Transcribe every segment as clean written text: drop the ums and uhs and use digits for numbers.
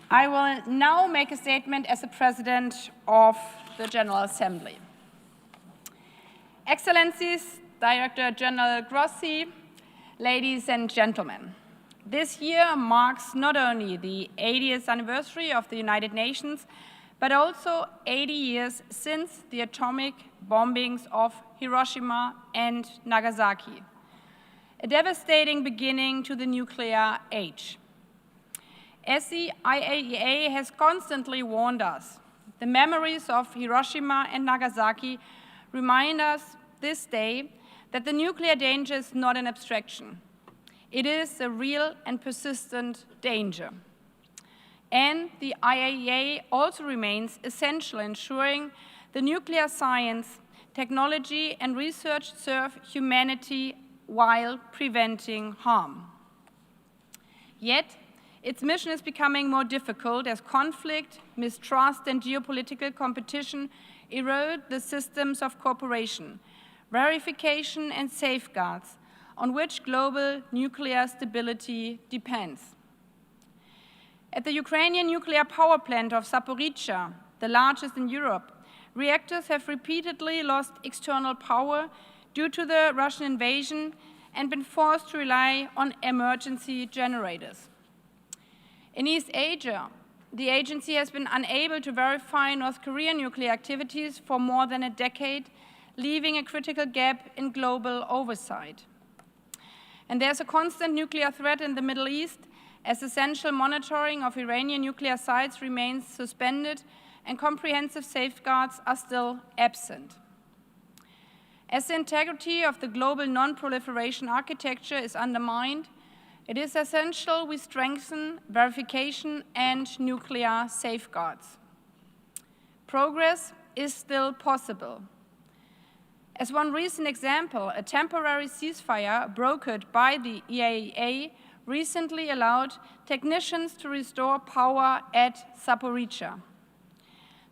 I will now make a statement as the President of the General Assembly. Excellencies, Director General Grossi, ladies and gentlemen, this year marks not only the 80th anniversary of the United Nations, but also 80 years since the atomic bombings of Hiroshima and Nagasaki, a devastating beginning to the nuclear age. As the IAEA has constantly warned us, the memories of Hiroshima and Nagasaki remind us this day that the nuclear danger is not an abstraction. It is a real and persistent danger. And the IAEA also remains essential in ensuring the nuclear science, technology, and research serve humanity while preventing harm. Yet, its mission is becoming more difficult as conflict, mistrust, and geopolitical competition erode the systems of cooperation, verification, and safeguards on which global nuclear stability depends. At the Ukrainian nuclear power plant of Zaporizhzhia, the largest in Europe, reactors have repeatedly lost external power due to the Russian invasion and been forced to rely on emergency generators. In East Asia, the agency has been unable to verify North Korean nuclear activities for more than a decade, leaving a critical gap in global oversight. And there's a constant nuclear threat in the Middle East, as essential monitoring of Iranian nuclear sites remains suspended and comprehensive safeguards are still absent. As the integrity of the global non-proliferation architecture is undermined, it is essential we strengthen verification and nuclear safeguards. Progress is still possible. As one recent example, a temporary ceasefire brokered by the IAEA recently allowed technicians to restore power at Zaporizhzhia.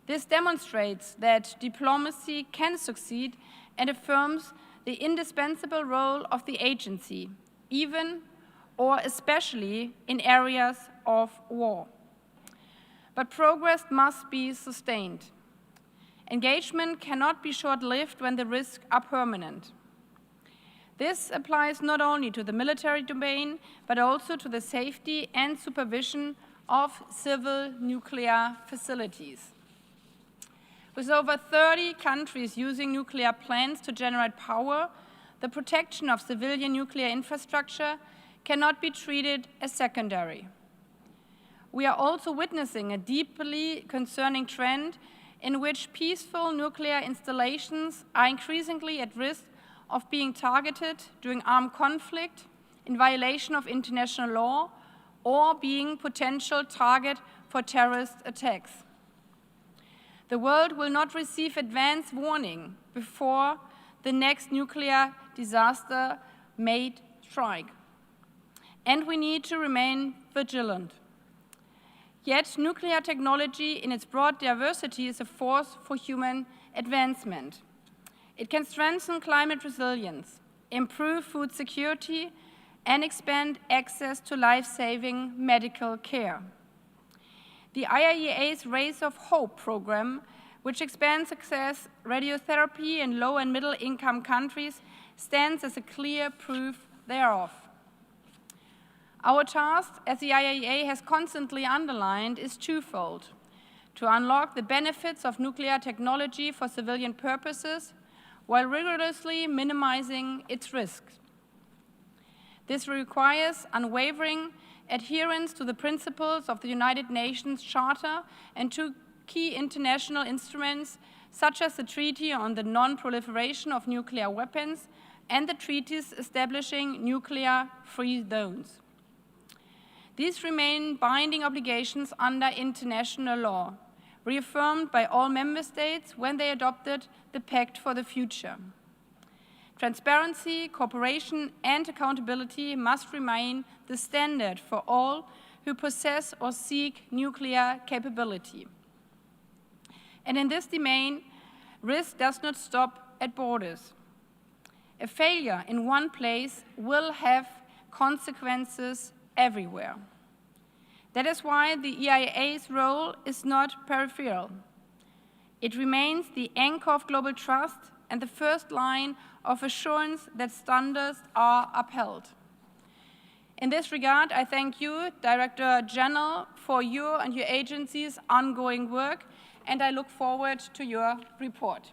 This demonstrates that diplomacy can succeed and affirms the indispensable role of the agency, even or especially in areas of war. But progress must be sustained. Engagement cannot be short-lived when the risks are permanent. This applies not only to the military domain, but also to the safety and supervision of civil nuclear facilities. With over 30 countries using nuclear plants to generate power, the protection of civilian nuclear infrastructure cannot be treated as secondary. We are also witnessing a deeply concerning trend in which peaceful nuclear installations are increasingly at risk of being targeted during armed conflict, in violation of international law, or being potential target for terrorist attacks. The world will not receive advance warning before the next nuclear disaster may strike. And we need to remain vigilant. Yet, nuclear technology in its broad diversity is a force for human advancement. It can strengthen climate resilience, improve food security, and expand access to life-saving medical care. The IAEA's Rays of Hope program, which expands access radiotherapy in low- and middle-income countries, stands as a clear proof thereof. Our task, as the IAEA has constantly underlined, is twofold: to unlock the benefits of nuclear technology for civilian purposes, while rigorously minimizing its risks. This requires unwavering adherence to the principles of the United Nations Charter and to key international instruments such as the Treaty on the Non-Proliferation of Nuclear Weapons and the treaties establishing nuclear-free zones. These remain binding obligations under international law, reaffirmed by all member states when they adopted the Pact for the Future. Transparency, cooperation, and accountability must remain the standard for all who possess or seek nuclear capability. And in this domain, risk does not stop at borders. A failure in one place will have consequences everywhere. That is why the EIA's role is not peripheral. It remains the anchor of global trust and the first line of assurance that standards are upheld. In this regard, I thank you, Director General, for your and your agency's ongoing work, and I look forward to your report.